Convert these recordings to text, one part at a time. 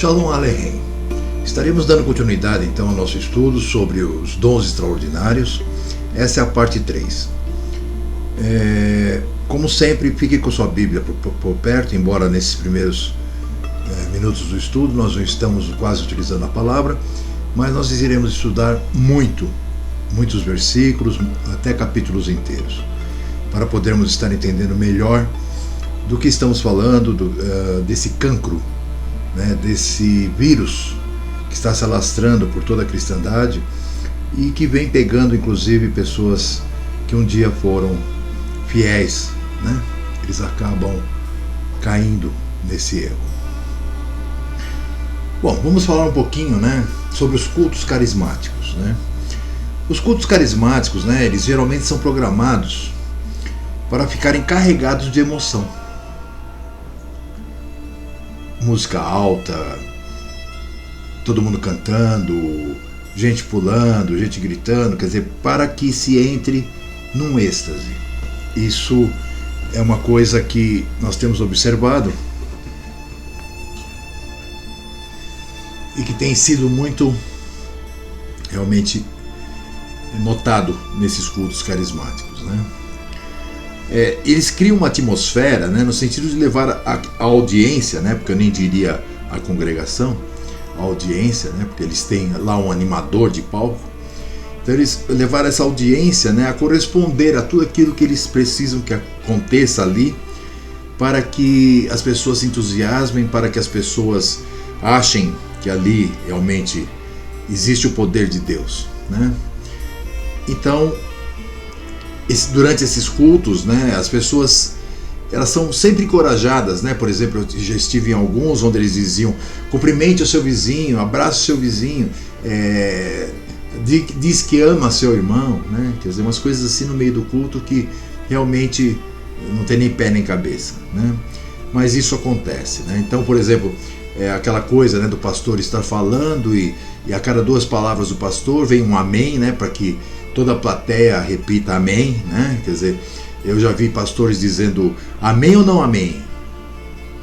Shalom Aleichem. Estaremos dando continuidade então ao nosso estudo sobre os dons extraordinários. Essa é a parte 3. Como sempre, fique com sua Bíblia por perto, embora nesses primeiros minutos do estudo nós não estamos quase utilizando a palavra, mas nós iremos estudar muitos versículos, até capítulos inteiros, para podermos estar entendendo melhor do que estamos falando, desse cancro, né, desse vírus que está se alastrando por toda a cristandade e que vem pegando inclusive pessoas que um dia foram fiéis, né? Eles acabam caindo nesse erro. Bom, vamos falar um pouquinho, né, sobre os cultos carismáticos, né? Os cultos carismáticos, né, eles geralmente são programados para ficarem carregados de emoção. Música alta, todo mundo cantando, gente pulando, gente gritando, quer dizer, para que se entre num êxtase. Isso é uma coisa que nós temos observado e que tem sido muito realmente notado nesses cultos carismáticos, né? Eles criam uma atmosfera, né, no sentido de levar a audiência, né, porque eu nem diria a congregação, a audiência, né, porque eles têm lá um animador de palco. Então eles levaram essa audiência, né, a corresponder a tudo aquilo que eles precisam que aconteça ali, para que as pessoas se entusiasmem, para que as pessoas achem que ali realmente existe o poder de Deus, né? Então, durante esses cultos, né, as pessoas elas são sempre encorajadas, né? Por exemplo, eu já estive em alguns onde eles diziam: cumprimente o seu vizinho, abrace o seu vizinho, diz que ama seu irmão, né? Quer dizer, umas coisas assim no meio do culto que realmente não tem nem pé nem cabeça, né? Mas isso acontece, né? Então, por exemplo, aquela coisa, né, do pastor estar falando e a cada duas palavras do pastor vem um amém, né, para que toda a plateia repita amém, né? Quer dizer, eu já vi pastores dizendo amém ou não amém.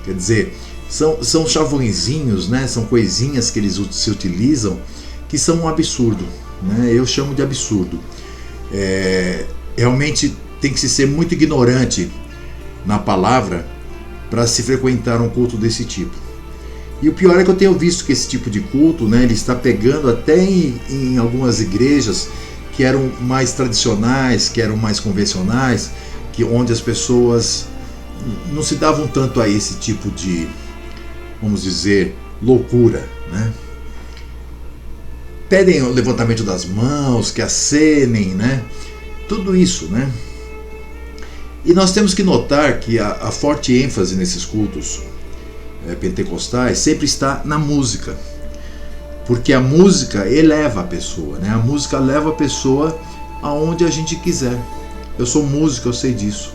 Quer dizer, são chavõezinhos, né? São coisinhas que eles se utilizam que são um absurdo, né? Eu chamo de absurdo. Realmente tem que se ser muito ignorante na palavra para se frequentar um culto desse tipo. E o pior é que eu tenho visto que esse tipo de culto, né, ele está pegando até em algumas igrejas que eram mais tradicionais, que eram mais convencionais, onde as pessoas não se davam tanto a esse tipo de, vamos dizer, loucura, né? Pedem o levantamento das mãos, que acenem, né? Tudo isso, né? E nós temos que notar que a forte ênfase nesses cultos pentecostais sempre está na música, porque a música eleva a pessoa, né? A música leva a pessoa aonde a gente quiser. Eu sou músico, eu sei disso.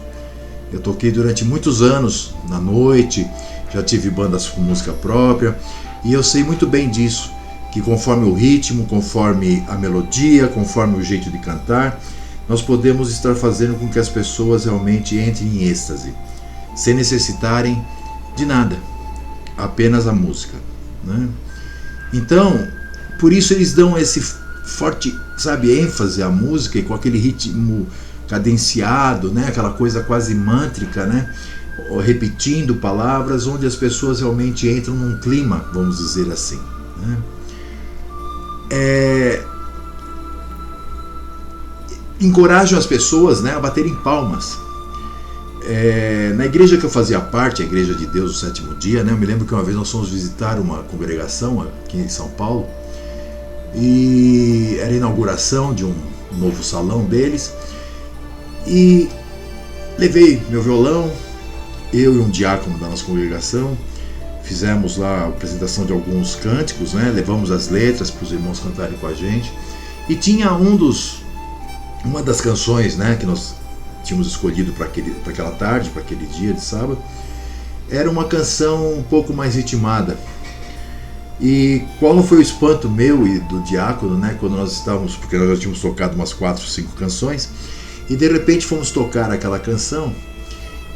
Eu toquei durante muitos anos na noite, já tive bandas com música própria, e eu sei muito bem disso, que conforme o ritmo, conforme a melodia, conforme o jeito de cantar, nós podemos estar fazendo com que as pessoas realmente entrem em êxtase, sem necessitarem de nada, apenas a música, né? Então, por isso eles dão esse forte, sabe, ênfase à música, e com aquele ritmo cadenciado, né, aquela coisa quase mântrica, né, repetindo palavras, onde as pessoas realmente entram num clima, vamos dizer assim, né? Encorajam as pessoas, né, a baterem palmas. Na igreja que eu fazia parte, a Igreja de Deus do Sétimo Dia, né, eu me lembro que uma vez nós fomos visitar uma congregação aqui em São Paulo, e era a inauguração de um novo salão deles, e levei meu violão, eu e um diácono da nossa congregação, fizemos lá a apresentação de alguns cânticos, né, levamos as letras para os irmãos cantarem com a gente, e tinha uma das canções, né, que nós tínhamos escolhido para aquela tarde, para aquele dia de sábado, era uma canção um pouco mais ritmada. E qual não foi o espanto meu e do diácono, né, quando nós estávamos, porque nós já tínhamos tocado umas 4 ou 5 canções, e de repente fomos tocar aquela canção,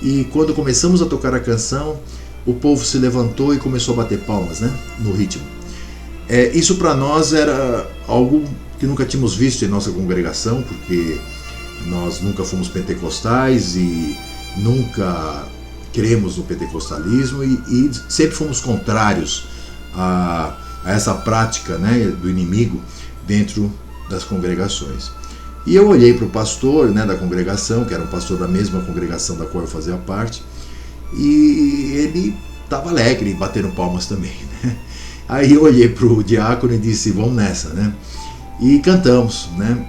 e quando começamos a tocar a canção, o povo se levantou e começou a bater palmas, né, no ritmo. Isso para nós era algo que nunca tínhamos visto em nossa congregação, porque nós nunca fomos pentecostais e nunca cremos no pentecostalismo e sempre fomos contrários a essa prática, né, do inimigo dentro das congregações. E eu olhei para o pastor, né, da congregação, que era um pastor da mesma congregação da qual eu fazia parte, e ele estava alegre, batendo palmas também, né? Aí eu olhei para o diácono e disse, vamos nessa, né? E cantamos, né?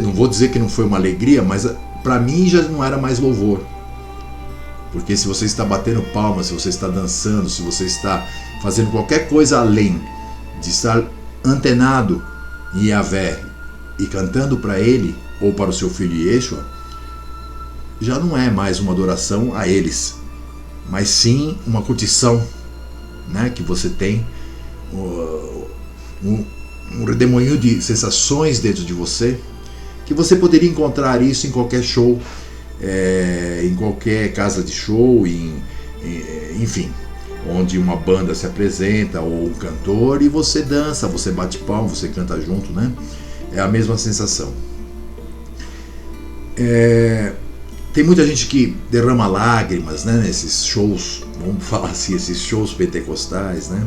Não vou dizer que não foi uma alegria, mas para mim já não era mais louvor. Porque se você está batendo palmas, se você está dançando, se você está fazendo qualquer coisa além de estar antenado em Yahvé e cantando para ele ou para o seu filho Yeshua, já não é mais uma adoração a eles, mas sim uma curtição, né, que você tem um redemoinho de sensações dentro de você, que você poderia encontrar isso em qualquer show, em qualquer casa de show, enfim, onde uma banda se apresenta ou um cantor e você dança, você bate palma, você canta junto, né? É a mesma sensação. Tem muita gente que derrama lágrimas, né, nesses shows, vamos falar assim, esses shows pentecostais, né?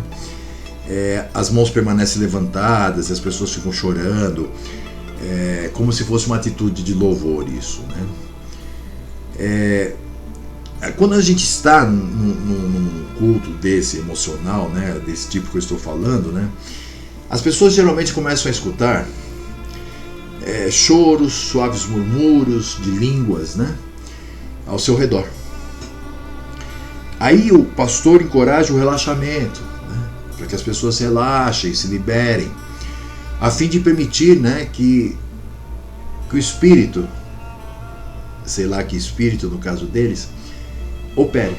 As mãos permanecem levantadas, as pessoas ficam chorando, como se fosse uma atitude de louvor isso, né? Quando a gente está num culto desse emocional, né, desse tipo que eu estou falando, né, as pessoas geralmente começam a escutar choros, suaves murmúrios de línguas, né, ao seu redor. Aí o pastor encoraja o relaxamento, né, para que as pessoas se relaxem, se liberem, a fim de permitir, né, que o Espírito, sei lá que Espírito no caso deles, opere.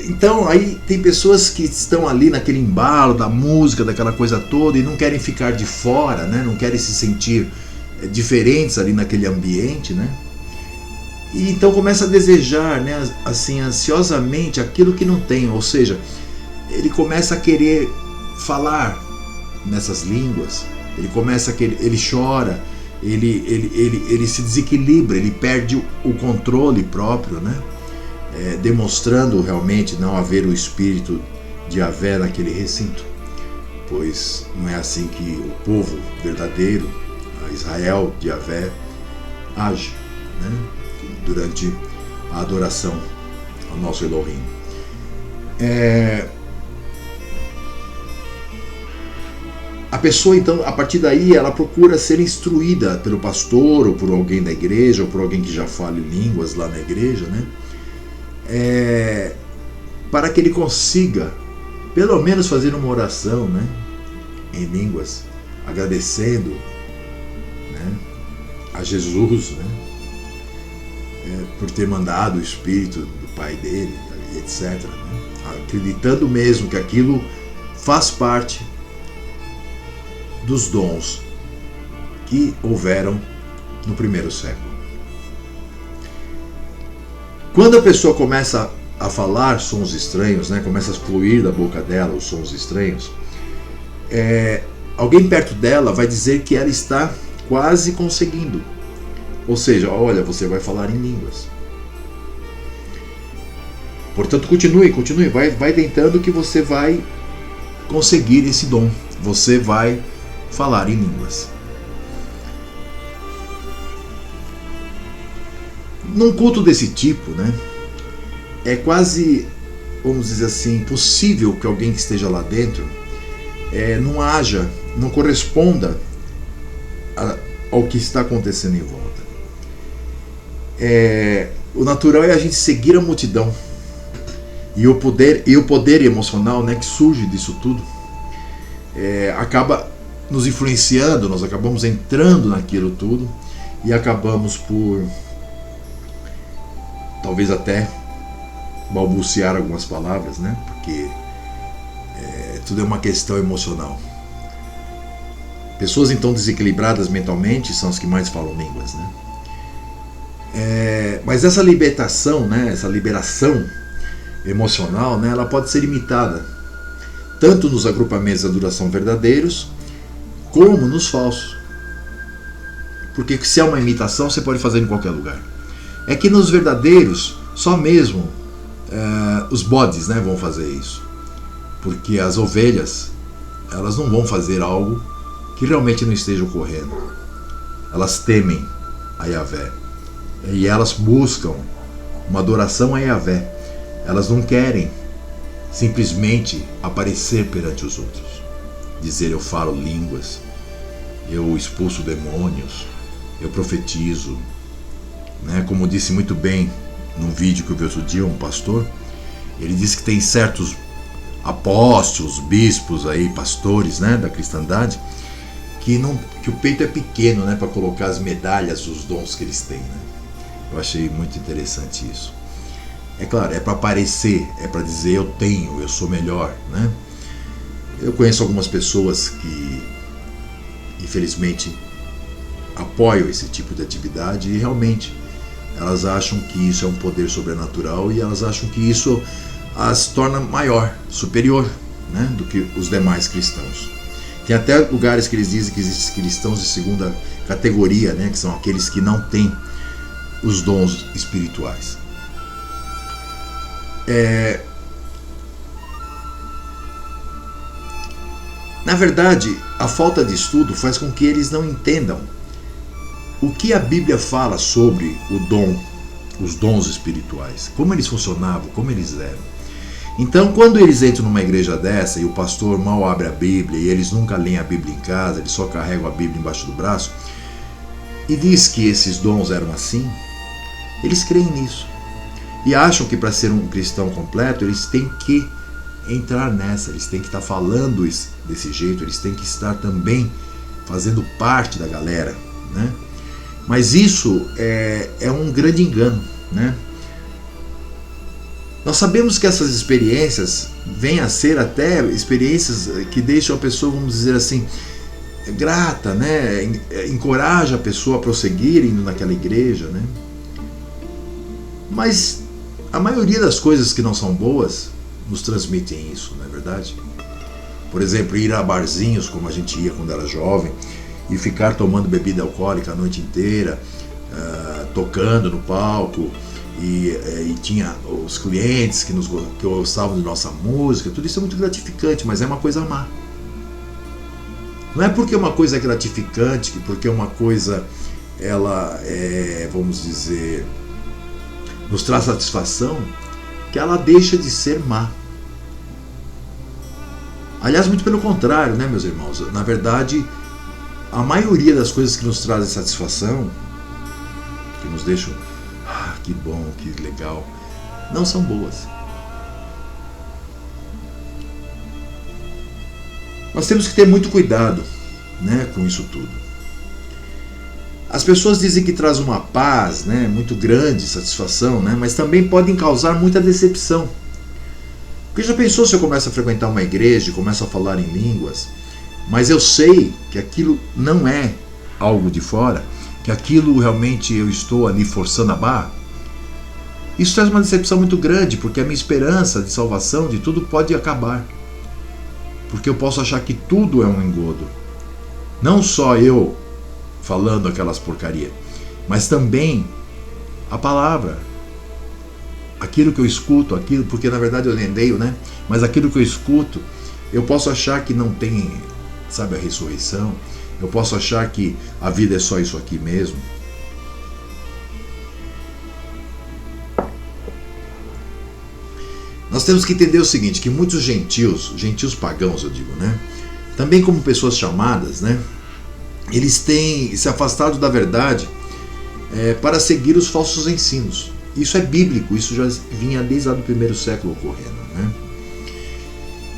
Então aí tem pessoas que estão ali naquele embalo da música, daquela coisa toda, e não querem ficar de fora, né? Não querem se sentir diferentes ali naquele ambiente, né? E então começa a desejar, né, assim, ansiosamente aquilo que não tem, ou seja, ele começa a querer falar nessas línguas, ele começa a querer, ele chora, ele se desequilibra, ele perde o controle próprio, né? Demonstrando realmente não haver o espírito de Yahvé naquele recinto, pois não é assim que o povo verdadeiro, a Israel de Yahvé, age, né, durante a adoração ao nosso Elohim. A pessoa, então, a partir daí, ela procura ser instruída pelo pastor, ou por alguém da igreja, ou por alguém que já fale línguas lá na igreja, né? Para que ele consiga, pelo menos, fazer uma oração, né, em línguas, agradecendo, né, a Jesus, né, por ter mandado o Espírito do Pai dele, etc. Né? Acreditando mesmo que aquilo faz parte dos dons que houveram no primeiro século. Quando a pessoa começa a falar sons estranhos, né, começa a fluir da boca dela os sons estranhos, alguém perto dela vai dizer que ela está quase conseguindo. Ou seja, olha, você vai falar em línguas. Portanto, continue, vai tentando que você vai conseguir esse dom. Você vai falar em línguas. Num culto desse tipo, né, é quase, vamos dizer assim, impossível que alguém que esteja lá dentro não corresponda ao que está acontecendo em volta. O natural é a gente seguir a multidão, e o poder emocional, né, que surge disso tudo acaba nos influenciando, nós acabamos entrando naquilo tudo e acabamos por talvez até balbuciar algumas palavras, né? Porque tudo é uma questão emocional. Pessoas então desequilibradas mentalmente são as que mais falam línguas, né? Mas essa libertação, né, essa liberação emocional, né, ela pode ser limitada tanto nos agrupamentos de adoração verdadeiros como nos falsos. Porque se é uma imitação, você pode fazer em qualquer lugar. É que nos verdadeiros, só mesmo os bodes, né, vão fazer isso. Porque as ovelhas, elas não vão fazer algo que realmente não esteja ocorrendo. Elas temem a Yahvé. E elas buscam uma adoração a Yahvé. Elas não querem simplesmente aparecer perante os outros. Dizer, eu falo línguas, eu expulso demônios, eu profetizo. Né? Como disse muito bem num vídeo que eu vi outro dia, um pastor, ele disse que tem certos apóstolos, bispos, aí, pastores, né, da cristandade, que o peito é pequeno, né, para colocar as medalhas, os dons que eles têm. Né? Eu achei muito interessante isso. É claro, é para aparecer, é para dizer eu tenho, eu sou melhor. Né? Eu conheço algumas pessoas que, infelizmente, apoiam esse tipo de atividade e realmente elas acham que isso é um poder sobrenatural e elas acham que isso as torna maior, superior, né, do que os demais cristãos. Tem até lugares que eles dizem que existem cristãos de segunda categoria, né, que são aqueles que não têm os dons espirituais. Na verdade, a falta de estudo faz com que eles não entendam o que a Bíblia fala sobre os dons espirituais, como eles funcionavam, como eles eram. Então, quando eles entram numa igreja dessa e o pastor mal abre a Bíblia e eles nunca leem a Bíblia em casa, eles só carregam a Bíblia embaixo do braço, e diz que esses dons eram assim, eles creem nisso. E acham que para ser um cristão completo, eles têm que entrar nessa, eles têm que estar falando desse jeito, eles têm que estar também fazendo parte da galera, né? Mas isso é um grande engano, né? Nós sabemos que essas experiências vêm a ser até experiências que deixam a pessoa, vamos dizer assim, grata, né? Encoraja a pessoa a prosseguir indo naquela igreja, né? Mas a maioria das coisas que não são boas nos transmitem isso, não é verdade? Por exemplo, ir a barzinhos, como a gente ia quando era jovem, e ficar tomando bebida alcoólica a noite inteira, tocando no palco, e tinha os clientes que gostavam de nossa música, tudo isso é muito gratificante, mas é uma coisa má. Não é porque uma coisa é gratificante, porque uma coisa, ela vamos dizer, nos traz satisfação, que ela deixa de ser má. Aliás, muito pelo contrário, né, meus irmãos? Na verdade, a maioria das coisas que nos trazem satisfação, que nos deixam, que bom, que legal, não são boas. Nós temos que ter muito cuidado, né, com isso tudo. As pessoas dizem que traz uma paz, né, muito grande, satisfação, né, mas também podem causar muita decepção. Porque já pensou se eu começo a frequentar uma igreja e começo a falar em línguas, mas eu sei que aquilo não é algo de fora, que aquilo realmente eu estou ali forçando a barra? Isso traz uma decepção muito grande, porque a minha esperança de salvação de tudo pode acabar. Porque eu posso achar que tudo é um engodo. Não só eu falando aquelas porcarias, mas também a palavra. Aquilo que eu escuto, porque na verdade eu nem leio, né? Mas aquilo que eu escuto, eu posso achar que não tem, sabe, a ressurreição. Eu posso achar que a vida é só isso aqui mesmo. Nós temos que entender o seguinte, que muitos gentios pagãos, eu digo, né? Também como pessoas chamadas, né? Eles têm se afastado da verdade para seguir os falsos ensinos. Isso é bíblico, isso já vinha desde lá do primeiro século ocorrendo, né?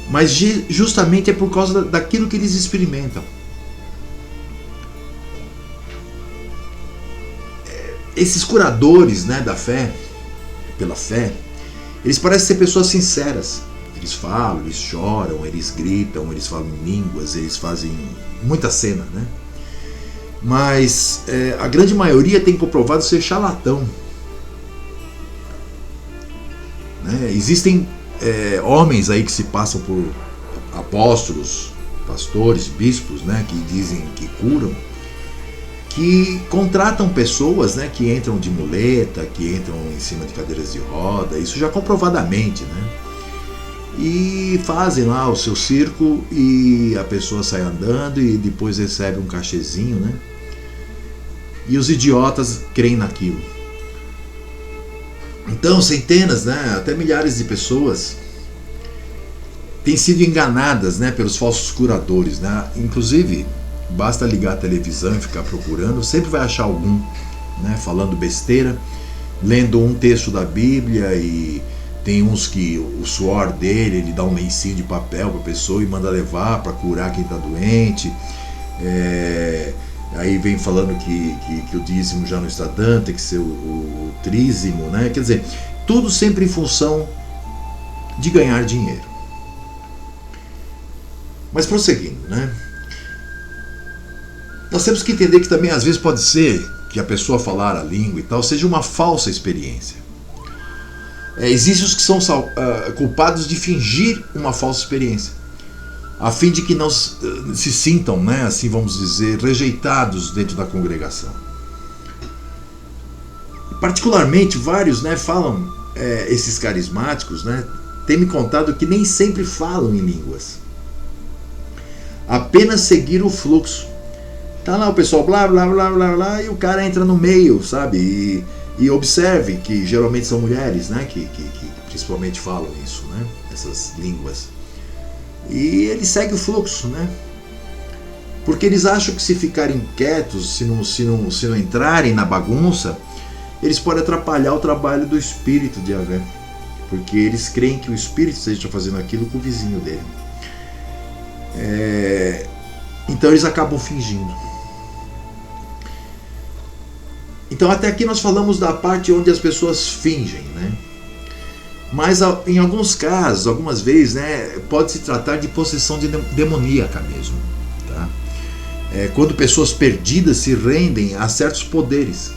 Mas justamente é por causa daquilo que eles experimentam. Esses curadores, né, da fé, pela fé, eles parecem ser pessoas sinceras. Eles falam, eles choram, eles gritam, eles falam em línguas, eles fazem muita cena, né? mas a grande maioria tem comprovado ser charlatão. Né? Existem homens aí que se passam por apóstolos, pastores, bispos, né, que dizem que curam, que contratam pessoas, né, que entram de muleta, que entram em cima de cadeiras de roda, isso já comprovadamente, né? E fazem lá o seu circo e a pessoa sai andando e depois recebe um cachezinho, né? E os idiotas creem naquilo. Então centenas, né, até milhares de pessoas têm sido enganadas, né, pelos falsos curadores, né? Inclusive, basta ligar a televisão e ficar procurando, sempre vai achar algum, né, falando besteira, lendo um texto da Bíblia, e tem uns que o suor dele, ele dá um lencinho de papel para a pessoa e manda levar para curar quem está doente. Aí vem falando que o dízimo já não está dando, tem que ser o trízimo, né? Quer dizer, tudo sempre em função de ganhar dinheiro. Mas prosseguindo, né? Nós temos que entender que também às vezes pode ser que a pessoa falar a língua e tal seja uma falsa experiência. Existem os que são culpados de fingir uma falsa experiência, a fim de que não se sintam, né, assim vamos dizer, rejeitados dentro da congregação. Particularmente, vários, né, falam, esses carismáticos, né, têm me contado que nem sempre falam em línguas, apenas seguir o fluxo. Tá lá o pessoal blá blá blá blá blá e o cara entra no meio, sabe? E observe que geralmente são mulheres, né, que principalmente falam isso, né, essas línguas. E ele segue o fluxo, né? Porque eles acham que se ficarem quietos, se não entrarem na bagunça, eles podem atrapalhar o trabalho do espírito de Yahvé. Porque eles creem que o espírito esteja fazendo aquilo com o vizinho dele. Então eles acabam fingindo. Então até aqui nós falamos da parte onde as pessoas fingem, né? Mas em alguns casos, algumas vezes, né, pode se tratar de possessão demoníaca mesmo, tá? Quando pessoas perdidas se rendem a certos poderes.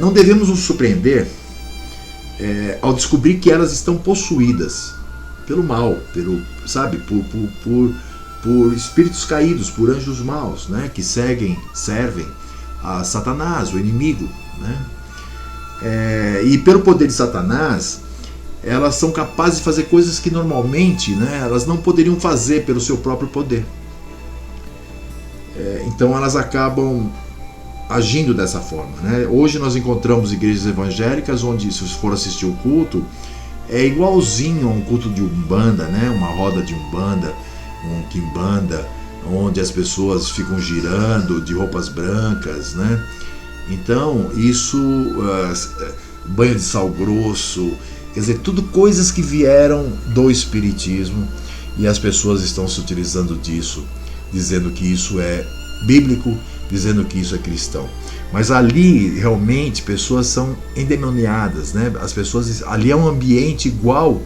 Não devemos nos surpreender ao descobrir que elas estão possuídas pelo mal, por espíritos caídos, por anjos maus, né, que servem a Satanás, o inimigo, né? E pelo poder de Satanás, elas são capazes de fazer coisas que normalmente, né, elas não poderiam fazer pelo seu próprio poder. Então elas acabam agindo dessa forma, né? Hoje nós encontramos igrejas evangélicas onde, se você for assistir o culto, é igualzinho a um culto de Umbanda, né? Uma roda de Umbanda, um Quimbanda, onde as pessoas ficam girando de roupas brancas, né? Então, isso, banho de sal grosso, quer dizer, tudo coisas que vieram do espiritismo, e as pessoas estão se utilizando disso, dizendo que isso é bíblico, dizendo que isso é cristão. Mas ali, realmente, pessoas são endemoniadas, né? As pessoas, ali é um ambiente igual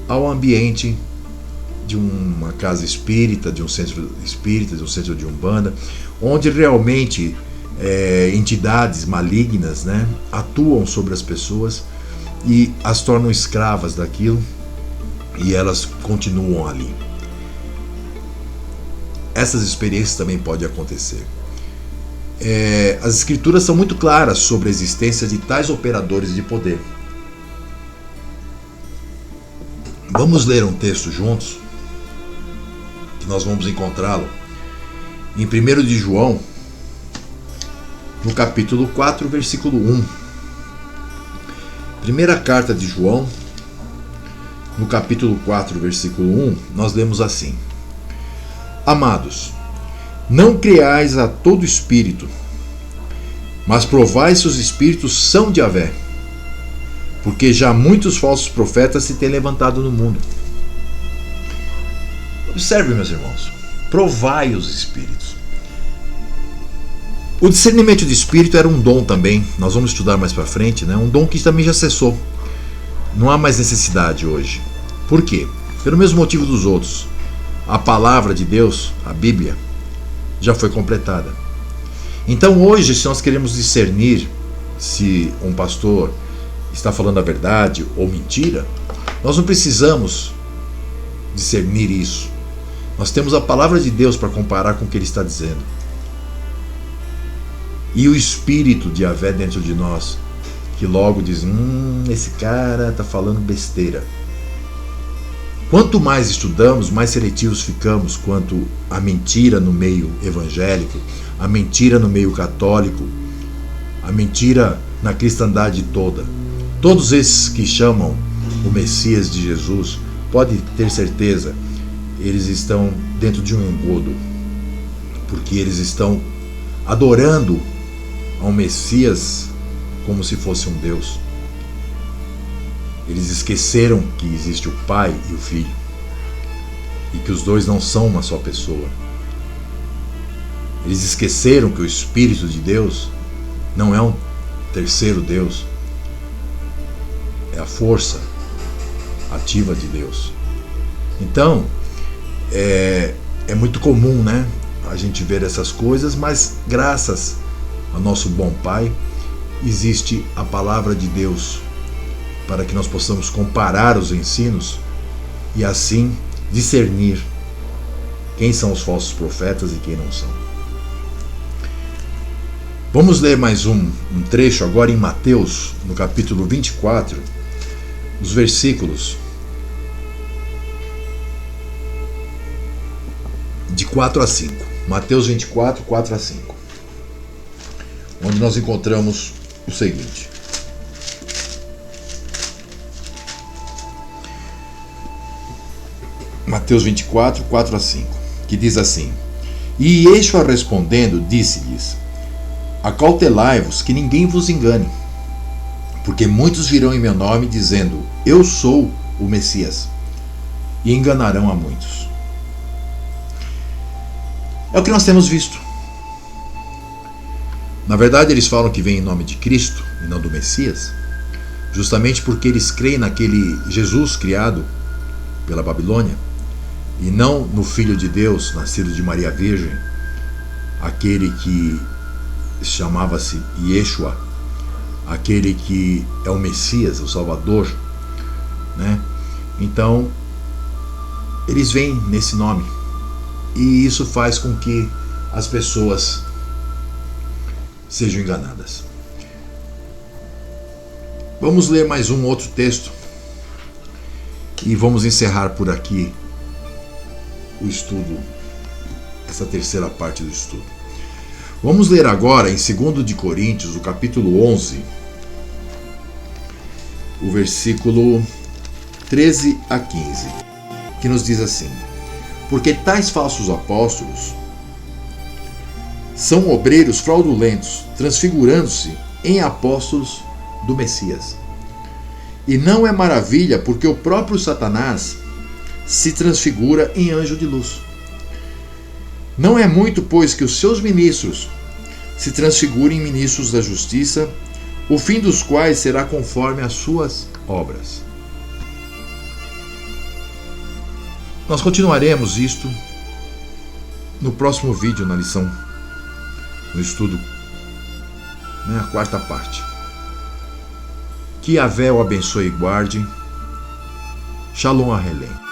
ao ambiente de uma casa espírita, de um centro espírita, de um centro de Umbanda, onde realmente entidades malignas, né, atuam sobre as pessoas e as tornam escravas daquilo, e elas continuam ali. Essas experiências também podem acontecer. As escrituras são muito claras sobre a existência de tais operadores de poder. Vamos ler um texto juntos, que nós vamos encontrá-lo em 1 de João, no capítulo 4, versículo 1. Primeira carta de João, no capítulo 4, versículo 1, nós lemos assim: Amados, não creais a todo espírito, mas provai se os espíritos são de Yahvé, porque já muitos falsos profetas se têm levantado no mundo. Observe, meus irmãos, provai os espíritos. O discernimento de espírito era um dom também, nós vamos estudar mais para frente, né? Um dom que também já cessou. Não há mais necessidade hoje. Por quê? Pelo mesmo motivo dos outros. A palavra de Deus, a Bíblia, já foi completada. Então hoje, se nós queremos discernir se um pastor está falando a verdade ou mentira, nós não precisamos discernir isso. Nós temos a palavra de Deus para comparar com o que ele está dizendo. E o Espírito de Yahvé dentro de nós, que logo diz, esse cara está falando besteira. Quanto mais estudamos, mais seletivos ficamos quanto à mentira no meio evangélico, a mentira no meio católico, a mentira na cristandade toda. Todos esses que chamam o Messias de Jesus, pode ter certeza, eles estão dentro de um engodo, porque eles estão adorando ao Messias como se fosse um Deus. Eles esqueceram que existe o Pai e o Filho, e que os dois não são uma só pessoa. Eles esqueceram que o Espírito de Deus não é um terceiro Deus, é a força ativa de Deus. Então, é muito comum, né, a gente ver essas coisas, mas graças ao nosso bom Pai, existe a palavra de Deus para que nós possamos comparar os ensinos e assim discernir quem são os falsos profetas e quem não são. Vamos ler mais um trecho agora em Mateus, no capítulo 24, os versículos de 4 a 5. Mateus 24, 4 a 5. Onde nós encontramos o seguinte: Mateus 24, 4 a 5, que diz assim: E Yeshua respondendo, disse-lhes: Acautelai-vos que ninguém vos engane, porque muitos virão em meu nome dizendo, eu sou o Messias, e enganarão a muitos. É o que nós temos visto. Na verdade, eles falam que vem em nome de Cristo e não do Messias, justamente porque eles creem naquele Jesus criado pela Babilônia, e não no Filho de Deus, nascido de Maria Virgem, aquele que chamava-se Yeshua, aquele que é o Messias, o Salvador, né? Então, eles vêm nesse nome, e isso faz com que as pessoas sejam enganadas. Vamos ler mais um outro texto e vamos encerrar por aqui o estudo, essa terceira parte do estudo. Vamos ler agora em 2 de Coríntios, o capítulo 11, o versículo 13 a 15, que nos diz assim: Porque tais falsos apóstolos são obreiros fraudulentos, transfigurando-se em apóstolos do Messias. E não é maravilha, porque o próprio Satanás se transfigura em anjo de luz. Não é muito, pois, que os seus ministros se transfigurem em ministros da justiça, o fim dos quais será conforme as suas obras. Nós continuaremos isto no próximo vídeo, na lição, no estudo, a quarta parte. Que Yahvé o abençoe e guarde. Shalom Ahelem.